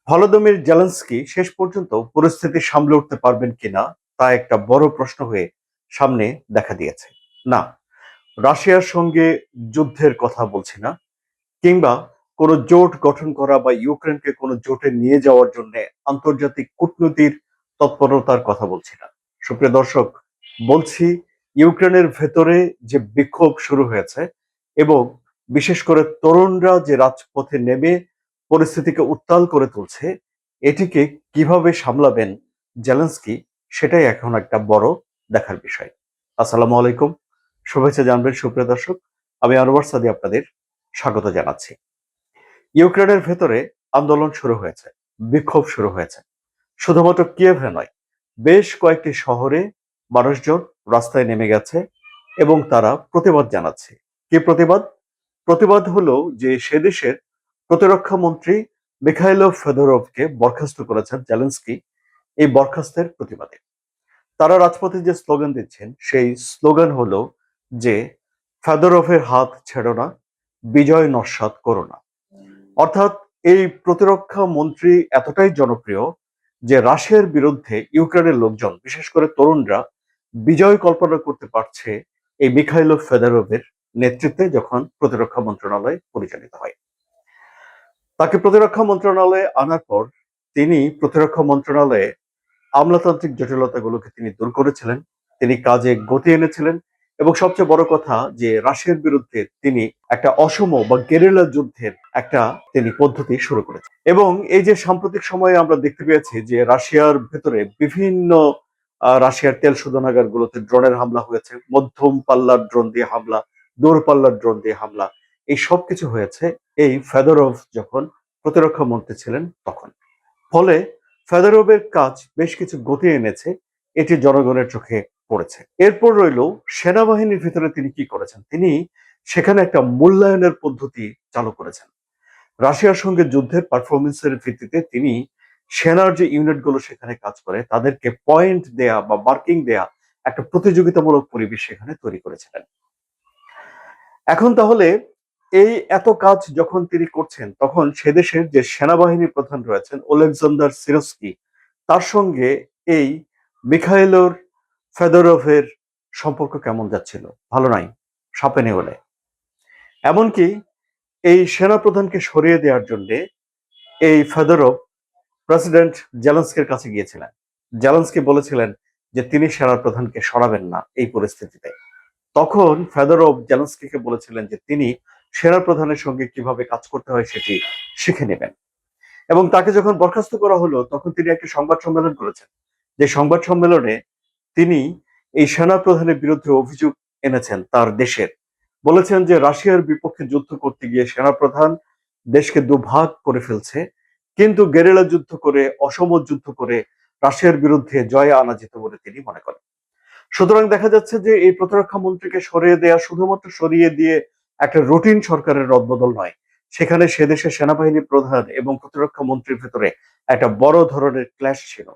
Volodymyr Zelensky শেষ পর্যন্ত পরিস্থিতি সামলে উঠতে পারবেন কিনা তা একটা বড় প্রশ্ন হয়ে সামনে দেখা দিয়েছে। না, রাশিয়ার সঙ্গে যুদ্ধের কথা বলছি না, কিংবা কোনো জোট গঠন করা বা ইউক্রেনকে কোনো জোটে নিয়ে যাওয়ার জন্য আন্তর্জাতিক কূটনীতির তৎপরতার কথা বলছি না। সুপ্রিয় দর্শক, বলছি ইউক্রেনের ভেতরে যে বিক্ষোভ শুরু হয়েছে এবং বিশেষ করে তরুণরা যে রাজপথে নেমে পরিস্থিতিকে উত্তাল করে তুলছে, এটিকে কিভাবে সামলাবেন জেলেনস্কি, সেটাই এখন একটা বড় দেখার বিষয়। আসসালামু আলাইকুম, শুভেচ্ছা জানবেন সুপ্রিয় দর্শক। আমি আনোয়ার সাদি আপনাদের স্বাগত জানাচ্ছি। ইউক্রেনের ভেতরে আন্দোলন শুরু হয়েছে, বিক্ষোভ শুরু হয়েছে। শুধুমাত্র কিয়েভে নয়, বেশ কয়েকটি শহরে মানুষজন রাস্তায় নেমে গেছে এবং তারা প্রতিবাদ জানাচ্ছে। কি প্রতিবাদ? প্রতিবাদ হলো যে সে দেশের প্রতিরক্ষা মন্ত্রী মিখাইলো ফেদোরভকে বরখাস্ত করেছেন জেলেনস্কি, এই বরখাস্তের প্রতিবাদে। তারা রাজপথে যে স্লোগান দিচ্ছেন সেই স্লোগান হলো যে ফেদোরভের হাত ছেড়ো না, বিজয় নস্যাৎ করো না। অর্থাৎ এই প্রতিরক্ষা মন্ত্রী এতটাই জনপ্রিয় যে রাশিয়ার বিরুদ্ধে ইউক্রেনের লোকজন, বিশেষ করে তরুণরা, বিজয় কল্পনা করতে পারছে এই মিখাইলো ফেদোরভের নেতৃত্বে যখন প্রতিরক্ষা মন্ত্রণালয় পরিচালিত হয়। তাকে প্রতিরক্ষা মন্ত্রণালয়ে আনার পর তিনি প্রতিরক্ষা মন্ত্রণালয়ে আমলাতান্ত্রিক জটিলতাগুলোকে তিনি দূর করেছিলেন, তিনি কাজে গতি এনেছিলেন এবং সবচেয়ে বড় কথা যে রাশিয়ার বিরুদ্ধে তিনি একটা অসম বা গেরিলা যুদ্ধের একটা তিনি পদ্ধতি শুরু করেছেন। এবং এই যে সাম্প্রতিক সময়ে আমরা দেখতে পেয়েছি যে রাশিয়ার ভেতরে বিভিন্ন রাশিয়ার তেল শোধনাগারগুলোতে ড্রোনের হামলা হয়েছে, মধ্যম পাল্লার ড্রোন দিয়ে হামলা, দূর পাল্লার ড্রোন দিয়ে হামলা, এই সব কিছু হয়েছে এই ফেদোরভ যখন প্রতিরক্ষা মন্ত্রী ছিলেন তখন। ফলে ফেদোরভের কাজ বেশ কিছু গতি এনেছে, এটি জনগণের চোখে পড়েছে। এরপর রইল সেনাবাহিনীর ভিতরে তিনি কি করেছেন। তিনি সেখানে একটা মূল্যায়নের পদ্ধতি চালু করেছেন। রাশিয়ার সঙ্গে যুদ্ধের পারফরমেন্সের ভিত্তিতে তিনি সেনার যে ইউনিটগুলো সেখানে কাজ করে তাদেরকে পয়েন্ট দেয়া বা মার্কিং দেয়া একটা প্রতিযোগিতামূলক পরিবেশ সেখানে তৈরি করেছিলেন। এখন তাহলে এই এত কাজ যখন তিনি করছেন তখন সে দেশের যে সেনাবাহিনী প্রধান রয়েছেন ওলেকজান্ডার সিরস্কি, তার সঙ্গে এই মিখাইলোর ফেদোরভের সম্পর্ক কেমন যাচ্ছিল? ভালো নাই, সাপে নেউলে। এমনকি এই সেনাপ্রধানকে সরিয়ে দেওয়ার জন্য এই ফেদোরভ প্রেসিডেন্ট জেলেনস্কির কাছে গিয়েছিলেন। জেলেনস্কি বলেছিলেন যে তিনি সেনাপ্রধানকে সরাবেন না এই পরিস্থিতিতে। তখন ফেদোরভ জেলেনস্কিকে বলেছিলেন যে তিনি সেনাপ্রধানের সঙ্গে কিভাবে কাজ করতে হয় সেটি শিখে নেবেন। এবং তাকে যখন বরখাস্ত করা হলো তখন তিনি একটা সংবাদ সম্মেলন করেছেন, যে সংবাদ সম্মেলনে তিনি এই সেনাপ্রধানের বিরুদ্ধে অভিযোগ এনেছেন তার দেশের। বলেছেন যে রাশিয়ার বিপক্ষে যুদ্ধ করতে গিয়ে সেনাপ্রধান দেশকে দুভাগ করে ফেলছে, কিন্তু গেরিলা যুদ্ধ করে, অসম যুদ্ধ করে রাশিয়ার বিরুদ্ধে জয় আনা যেত বলে তিনি মনে করেন। সুতরাং দেখা যাচ্ছে যে এই প্রতিরক্ষা মন্ত্রীকে সরিয়ে দেয়া শুধুমাত্র সরিয়ে দিয়ে একটা রুটিন সরকারের রদবদল নয়, সেখানে সে দেশের সেনাবাহিনী প্রধান এবং প্রতিরক্ষা মন্ত্রীর ভেতরে একটা বড় ধরনের ক্ল্যাশ ছিল।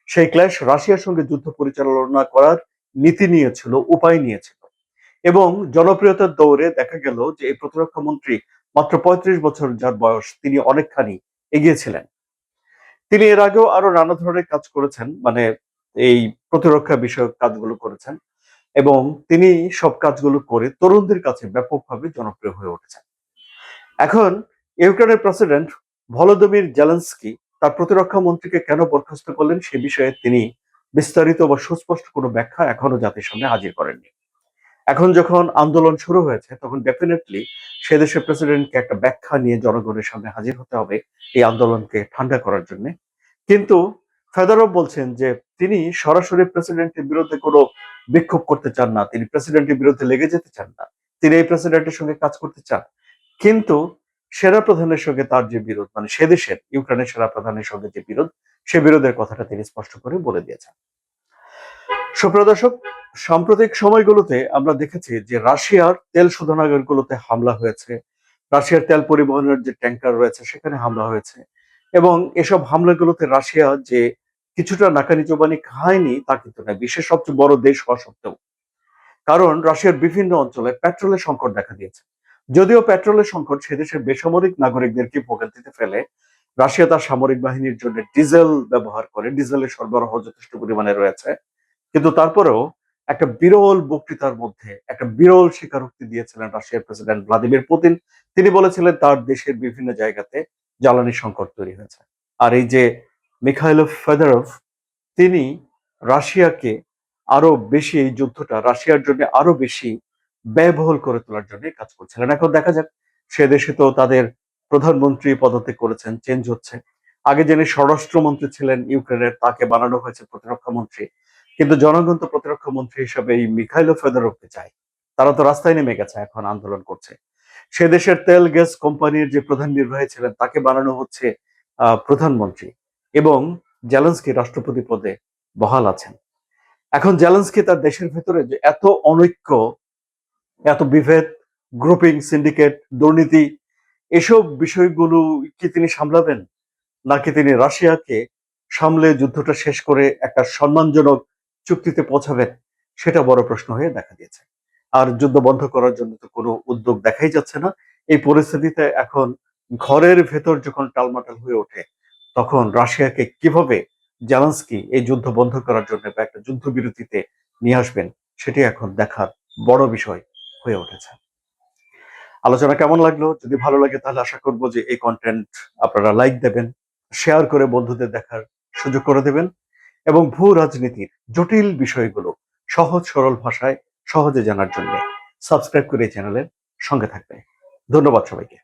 সেই ক্ল্যাশ রাশিয়ার সঙ্গে যুদ্ধ পরিচালনা করার নীতি নিয়েছিল, উপায় নিয়েছিল। এবং জনপ্রিয়তার দৌড়ে দেখা গেল যে এই প্রতিরক্ষা মন্ত্রী মাত্র ৩৫ বছর যার বয়স, তিনি অনেকখানি এগিয়েছিলেন। তিনি এর আগেও আরো নানা ধরনের কাজ করেছেন, মানে এই প্রতিরক্ষা বিষয়ক কাজগুলো করেছেন এবং তিনি সব কাজগুলো করে তরুণদের কাছে ব্যাপকভাবে জনপ্রিয় হয়ে উঠেছেন। এখন ইউক্রেনের প্রেসিডেন্ট ভলোদিমির জেলেনস্কি তার প্রতিরক্ষা মন্ত্রীকে কেন বরখাস্ত করলেন সে বিষয়ে তিনি বিস্তারিত বা সুস্পষ্ট কোনো ব্যাখ্যা এখনো জাতির সামনে হাজির করেননি। এখন যখন আন্দোলন শুরু হয়েছে তখন ডেফিনেটলি সে দেশের প্রেসিডেন্টকে একটা ব্যাখ্যা নিয়ে জনগণের সামনে হাজির হতে হবে এই আন্দোলনকে ঠান্ডা করার জন্য। কিন্তু ফেদোরভ বলছেন যে তিনি সরাসরি প্রেসিডেন্টের বিরুদ্ধে কোনো বিক্ষোভ করতে চান না, তিনি প্রেসিডেন্টের বিরুদ্ধে লেগে যেতে চান না, তিনি এই প্রেসিডেন্টের সঙ্গে কাজ করতে চান। কিন্তু সেনা প্রধানের সঙ্গে তার যে বিরোধ, মানে সে দেশের ইউক্রেনের সেনা প্রধানের সঙ্গে যে বিরোধ, সে বিরোধের কথাটা তিনি স্পষ্ট করে বলে দিয়েছেন। সুপ্রিয় দর্শক, সাম্প্রতিক সময়গুলোতে আমরা দেখেছি যে রাশিয়ার তেল শোধনাগারগুলোতে হামলা হয়েছে, রাশিয়ার তেল পরিবহনের যে ট্যাঙ্কার রয়েছে সেখানে হামলা হয়েছে এবং এসব হামলাগুলোতে রাশিয়া যে কিছুটা নাকানি চোবানি খায়নি তা কিন্তু না, বিশ্বের সবচেয়ে বড় দেশ হওয়া সত্ত্বেও। কারণ রাশিয়ার বিভিন্ন অঞ্চলে পেট্রোলের সংকট দেখা দিয়েছে। যদিও পেট্রোলের সংকট সে দেশের বেসামরিক নাগরিকদেরকে ভোগান্তিতে ফেলে, রাশিয়া তার সামরিক বাহিনীর জন্য ডিজেল ব্যবহার করে, ডিজেলের সরবরাহ যথেষ্ট পরিমাণে রয়েছে, কিন্তু তারপরেও একটা বিরল বক্তৃতার মধ্যে একটা বিরল স্বীকারোক্তি দিয়েছিলেন রাশিয়ার প্রেসিডেন্ট ভ্লাদিমির পুতিন। তিনি বলেছিলেন তার দেশের বিভিন্ন জায়গাতে জ্বালানি সংকট তৈরি হয়েছে। আর এই যে মিখাইলো ফেদরভ, তিনি রাশিয়াকে আরো বেশি, এই যুদ্ধটা রাশিয়ার জন্য আরো বেশি ব্যয়বহুল করে তোলার জন্য কাজ করছিলেন। এখন দেখা যাক, সে দেশে তো তাদের প্রধানমন্ত্রী পদত্যাগ করেছেন, চেঞ্জ হচ্ছে। আগে যিনি স্বরাষ্ট্রমন্ত্রী ছিলেন ইউক্রেনের, তাকে বানানো হয়েছে প্রতিরক্ষা মন্ত্রী, কিন্তু জনগণ তো প্রতিরক্ষা মন্ত্রী হিসেবে এই মিখাইলো ফেদোরভকে চায়। তারা তো রাস্তায় নেমে গেছে, এখন আন্দোলন করছে। সে দেশের তেল গ্যাস কোম্পানির যে প্রধান নির্বাহী ছিলেন, তাকে বানানো হচ্ছে প্রধানমন্ত্রী, এবং জেলেনস্কি রাষ্ট্রপতি পদে বহাল আছেন। এখন জেলেনস্কি তার দেশের ভেতরে যে এত অনৈক্য, এত বিভেদ, গ্রুপিং, সিন্ডিকেট, দুর্নীতি, এসব বিষয়গুলো কি তিনি সামলাবেন, নাকি তিনি রাশিয়াকে সামলে যুদ্ধটা শেষ করে একটা সম্মানজনক চুক্তিতে পৌঁছাবেন, সেটা বড় প্রশ্ন হয়ে দেখা দিয়েছে। আর যুদ্ধ বন্ধ করার জন্য তো কোনো উদ্যোগ দেখাই যাচ্ছে না। এই পরিস্থিতিতে এখন ঘরের ভেতর যখন টালমাটাল হয়ে ওঠে, তখন রাশিয়াকে কিভাবে জেলেনস্কি এই যুদ্ধ বন্ধ করার জন্য বা একটা যুদ্ধবিরতিতে নিয়ে আসবেন, সেটি এখন দেখার বড় বিষয় হয়ে উঠেছে। আলোচনা কেমন লাগলো? যদি ভালো লাগে তাহলে আশা করব যে এই কন্টেন্ট আপনারা লাইক দেবেন, শেয়ার করে বন্ধুদের দেখার সুযোগ করে দেবেন, এবং ভূ রাজনীতির জটিল বিষয়গুলো সহজ সরল ভাষায় সহজে জানার জন্য সাবস্ক্রাইব করে এই চ্যানেলের সঙ্গে থাকবেন। ধন্যবাদ সবাইকে।